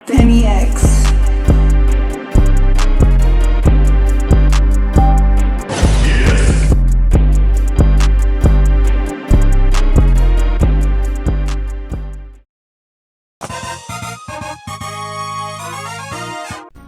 Benny X.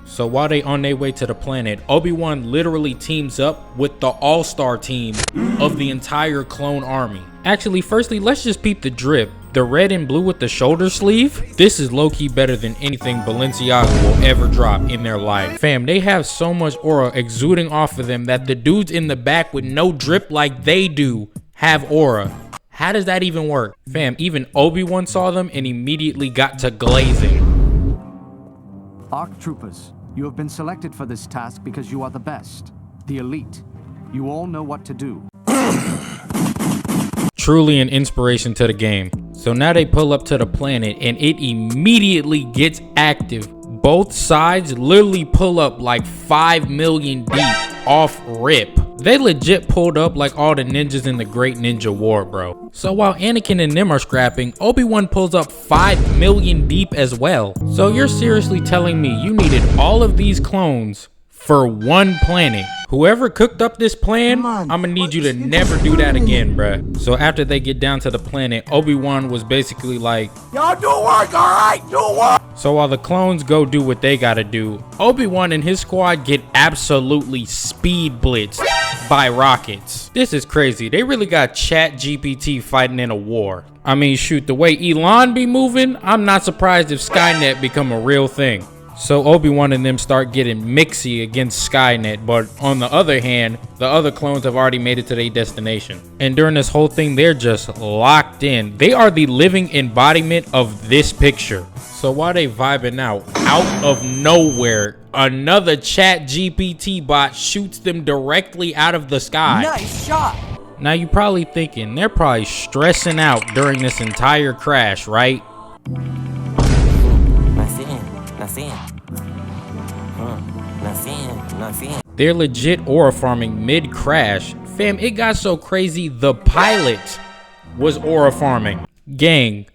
So while they on their way to the planet, Obi-Wan literally teams up with the all-star team of the entire clone army. Actually, firstly, let's just peep the drip. The red and blue with the shoulder sleeve, this is low-key better than anything Balenciaga will ever drop in their life. Fam, they have so much aura exuding off of them that the dudes in the back with no drip like they do have aura. How does that even work? Fam, even Obi-Wan saw them and immediately got to glazing. ARC troopers, you have been selected for this task because you are the best, the elite. You all know what to do. Truly an inspiration to the game. So now they pull up to the planet and it immediately gets active. Both sides literally pull up like 5 million deep off rip. They legit pulled up like all the ninjas in the Great Ninja War, bro. So while Anakin and them are scrapping, Obi-Wan pulls up 5 million deep as well. So you're seriously telling me you needed all of these clones for one planet? Whoever cooked up this plan, I'ma need you to never do that again, bruh. So after they get down to the planet, Obi-Wan was basically like, y'all do work, alright, do work. So while the clones go do what they gotta do, Obi-Wan and his squad get absolutely speed blitzed by rockets. This is crazy. They really got ChatGPT fighting in a war. I mean, shoot, the way Elon be moving, I'm not surprised if Skynet become a real thing. So Obi-Wan and them start getting mixy against Skynet, but on the other hand, the other clones have already made it to their destination. And during this whole thing, they're just locked in. They are the living embodiment of this picture. So while they vibing out of nowhere, another ChatGPT bot shoots them directly out of the sky. Nice shot. Now you're probably thinking, they're probably stressing out during this entire crash, right? They're legit aura farming mid-crash. Fam, it got so crazy, the pilot was aura farming. Gang,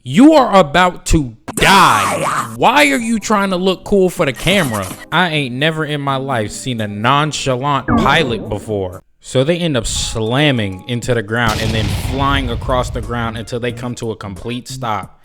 you are about to die. Why are you trying to look cool for the camera? I ain't never in my life seen a nonchalant pilot before. So they end up slamming into the ground and then flying across the ground until they come to a complete stop.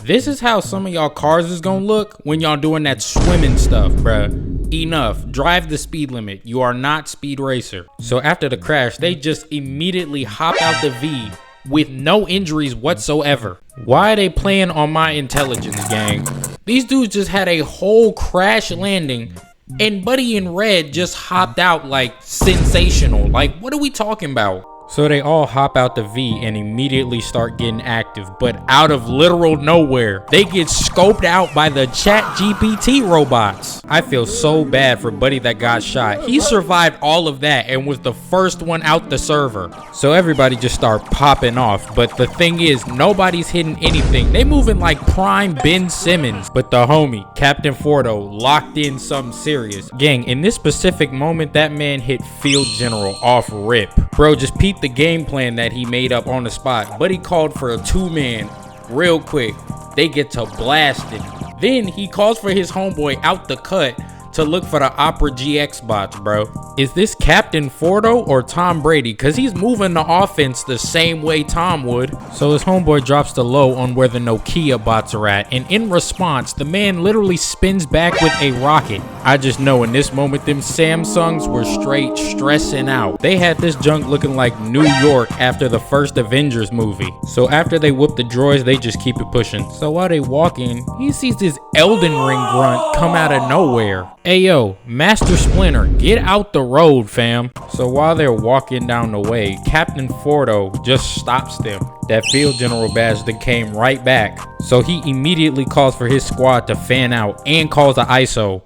This is how some of y'all cars is gonna look when y'all doing that swimming stuff, bruh. Enough. Drive the speed limit. You are not Speed Racer. So after the crash, they just immediately hop out the V with no injuries whatsoever. Why are they playing on my intelligence, gang? These dudes just had a whole crash landing and Buddy in Red just hopped out like sensational. Like, what are we talking about? So they all hop out the V and immediately start getting active, but out of literal nowhere, they get scoped out by the ChatGPT robots. I feel so bad for Buddy that got shot. He survived all of that and was the first one out the server. So everybody just start popping off, but the thing is, nobody's hitting anything. They moving like prime Ben Simmons, but the homie, Captain Fordo, locked in something serious. Gang, in this specific moment, that man hit Field General off rip. Bro, just peep the game plan that he made up on the spot. But he called for a 2-man real quick. They get to blasting. Then he calls for his homeboy out the cut to look for the Opera GX bots, bro. Is this Captain Fordo or Tom Brady? Because he's moving the offense the same way Tom would. So his homeboy drops the low on where the Nokia bots are at. And in response, the man literally spins back with a rocket. I just know in this moment, them Samsungs were straight stressing out. They had this junk looking like New York after the first Avengers movie. So after they whoop the droids, they just keep it pushing. So while they walking, he sees this Elden Ring grunt come out of nowhere. Ayo, Master Splinter, get out the road, fam. So while they're walking down the way, Captain Fordo just stops them. That Field General badge then came right back. So he immediately calls for his squad to fan out and calls the ISO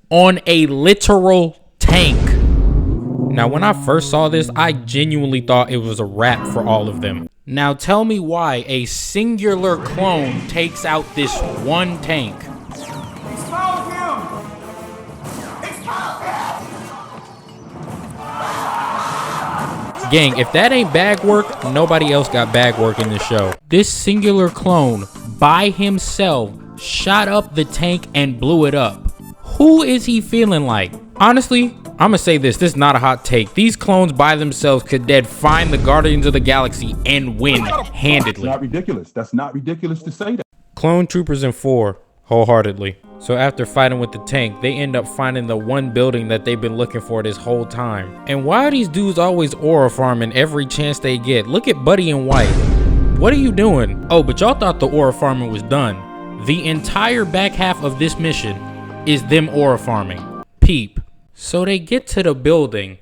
on a literal tank. Now, when I first saw this, I genuinely thought it was a wrap for all of them. Now tell me why a singular clone takes out this one tank. Gang, if that ain't bag work, nobody else got bag work in this show. This singular clone by himself shot up the tank and blew it up. Who is he feeling like? Honestly, I'ma say this is not a hot take. These clones by themselves could dead find the Guardians of the Galaxy and win handedly. That's not ridiculous. That's not ridiculous to say that. Clone troopers in 4, wholeheartedly. So after fighting with the tank, they end up finding the one building that they've been looking for this whole time. And why are these dudes always aura farming every chance they get? Look at Buddy in white. What are you doing? Oh, but y'all thought the aura farming was done. The entire back half of this mission is them aura farming. Peep. So they get to the building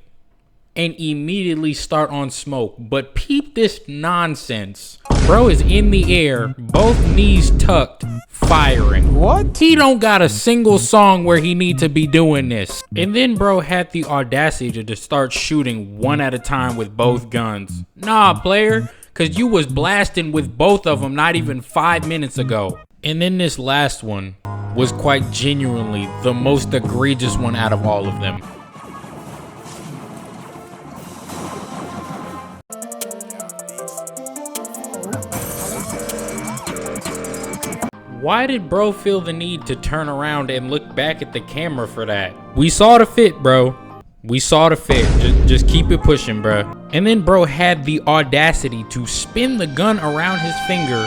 and immediately start on smoke. But peep this nonsense. Bro is in the air, both knees tucked, firing. What? He don't got a single song where he need to be doing this. And then bro had the audacity to just start shooting one at a time with both guns. Nah, player, cause you was blasting with both of them not even 5 minutes ago. And then this last one was quite genuinely the most egregious one out of all of them. Why did bro feel the need to turn around and look back at the camera for that? We saw the fit, bro. We saw the fit. Just keep it pushing, bro. And then bro had the audacity to spin the gun around his finger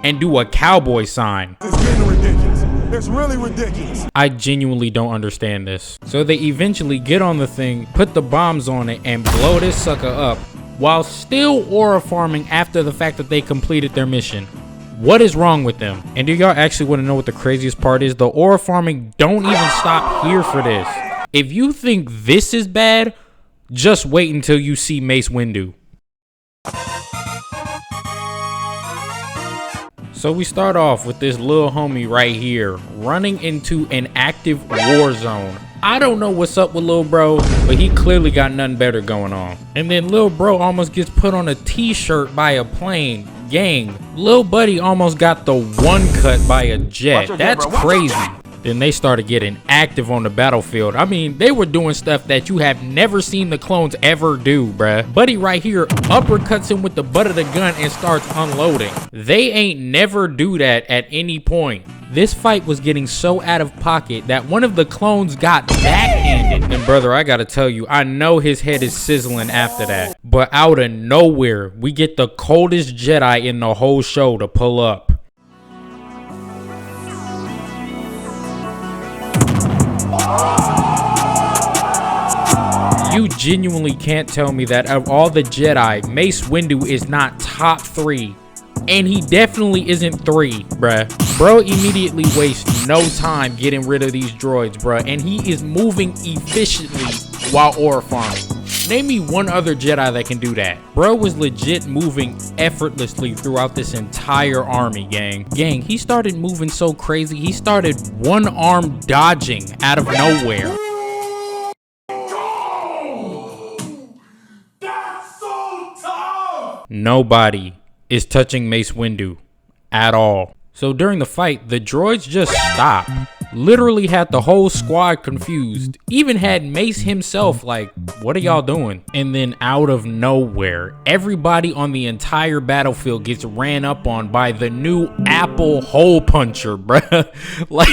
and do a cowboy sign. It's getting ridiculous. It's really ridiculous. I genuinely don't understand this. So they eventually get on the thing, put the bombs on it, and blow this sucker up while still aura farming after the fact that they completed their mission. What is wrong with them? And do y'all actually want to know what the craziest part is? The aura farming don't even stop here for this. If you think this is bad, just wait until you see Mace Windu. So we start off with this little homie right here running into an active war zone. I don't know what's up with lil bro, but he clearly got nothing better going on. And then lil bro almost gets put on a t-shirt by a plane. Gang, lil buddy almost got the one cut by a jet. That's crazy. Then they started getting active on the battlefield. I mean, they were doing stuff that you have never seen the clones ever do, bruh. Buddy right here uppercuts him with the butt of the gun and starts unloading. They ain't never do that at any point. This fight was getting so out of pocket that one of the clones got backhanded. And brother, I gotta tell you, I know his head is sizzling after that. But out of nowhere, we get the coldest Jedi in the whole show to pull up. You genuinely can't tell me that of all the Jedi, Mace Windu is not top 3. And he definitely isn't 3, bruh. Bro immediately wastes no time getting rid of these droids, bruh. And he is moving efficiently while aura farming. Name me one other Jedi that can do that. Bro was legit moving effortlessly throughout this entire army, gang. Gang, he started moving so crazy, he started one arm dodging out of nowhere. That's so tough. Nobody is touching Mace Windu at all. So during the fight, the droids just stopped. Literally had the whole squad confused. Even had Mace himself like, what are y'all doing? And then out of nowhere, everybody on the entire battlefield gets ran up on by the new Apple hole puncher, bruh. Like,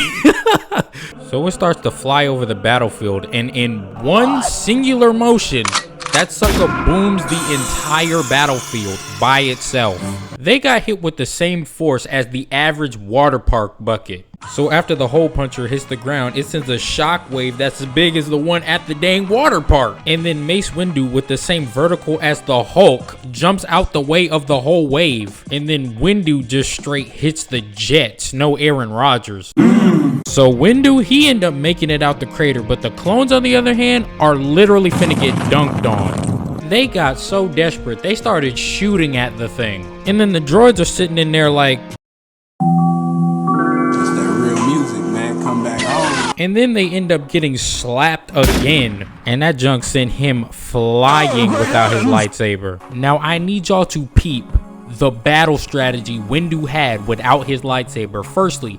so it starts to fly over the battlefield, and in one singular motion, that sucker booms the entire battlefield by itself. They got hit with the same force as the average water park bucket. So after the hole puncher hits the ground, it sends a shockwave that's as big as the one at the dang water park. And then Mace Windu, with the same vertical as the Hulk, jumps out the way of the whole wave. And then Windu just straight hits the jets. No Aaron Rodgers. So Windu, he ended up making it out the crater, but the clones on the other hand are literally finna get dunked on. They got so desperate, they started shooting at the thing. And then the droids are sitting in there like, and then they end up getting slapped again. And that junk sent him flying without his lightsaber. Now I need y'all to peep the battle strategy Windu had without his lightsaber. Firstly,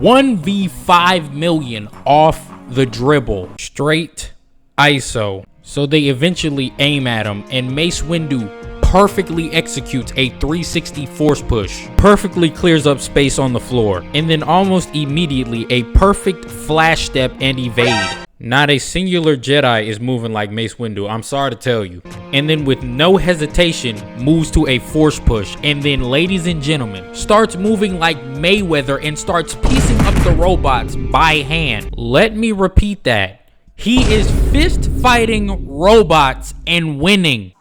1v5 million off the dribble. Straight ISO. So they eventually aim at him, and Mace Windu perfectly executes a 360 force push, perfectly clears up space on the floor, and then almost immediately a perfect flash step and evade. Not a singular Jedi is moving like Mace Windu, I'm sorry to tell you. And then with no hesitation, moves to a force push, and then, ladies and gentlemen, starts moving like Mayweather and starts piecing up the robots by hand. Let me repeat that. He is fist fighting robots and winning.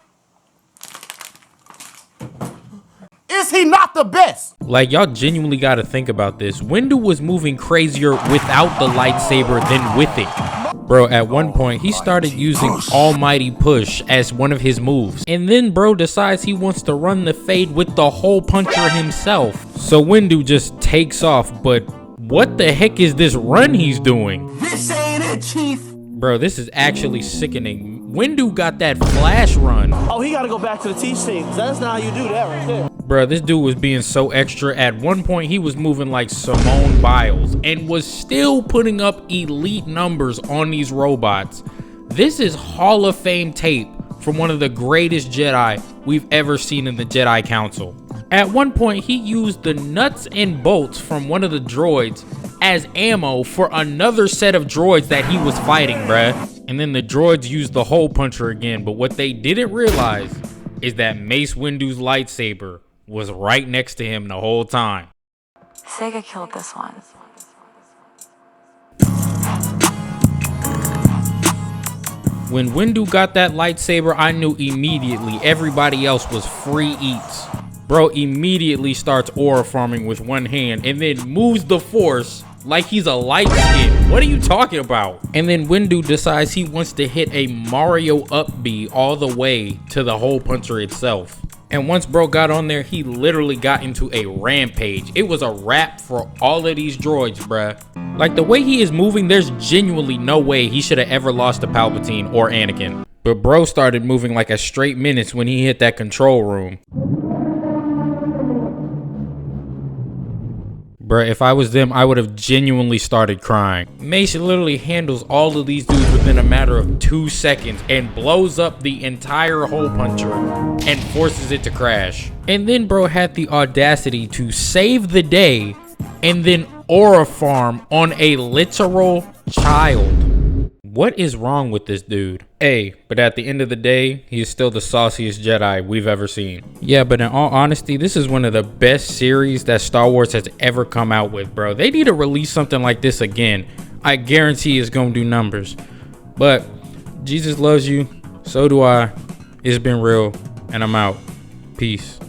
Is he not the best? Like, y'all genuinely gotta think about this. Windu was moving crazier without the lightsaber than with it. Bro, at one point, he started using Almighty Push as one of his moves. And then bro decides he wants to run the fade with the hole puncher himself. So Windu just takes off, but what the heck is this run he's doing? This ain't it, Chief. Bro, this is actually sickening. Windu got that flash run. Oh, he gotta go back to the teach team. That's not how you do that right there. Bro, this dude was being so extra. At one point, he was moving like Simone Biles and was still putting up elite numbers on these robots. This is Hall of Fame tape from one of the greatest Jedi we've ever seen in the Jedi Council. At one point, he used the nuts and bolts from one of the droids as ammo for another set of droids that he was fighting, bruh. And then the droids used the hole puncher again, but what they didn't realize is that Mace Windu's lightsaber was right next to him the whole time. Sega killed this one. When Windu got that lightsaber, I knew immediately everybody else was free eats. Bro immediately starts aura farming with one hand and then moves the force like he's a light skin. What are you talking about? And then Windu decides he wants to hit a Mario up B all the way to the hole puncher itself. And once bro got on there, he literally got into a rampage. It was a wrap for all of these droids, bruh. Like, the way he is moving, there's genuinely no way he should have ever lost to Palpatine or Anakin. But bro started moving like a straight menace when he hit that control room. Bruh, if I was them, I would have genuinely started crying. Mace literally handles all of these dudes within a matter of 2 seconds and blows up the entire hole puncher and forces it to crash. And then bro had the audacity to save the day and then aura farm on a literal child. What is wrong with this dude? Hey, but at the end of the day, he is still the sauciest Jedi we've ever seen. Yeah, but in all honesty, this is one of the best series that Star Wars has ever come out with, bro. They need to release something like this again. I guarantee it's gonna do numbers. But Jesus loves you, so do I. It's been real, and I'm out. Peace.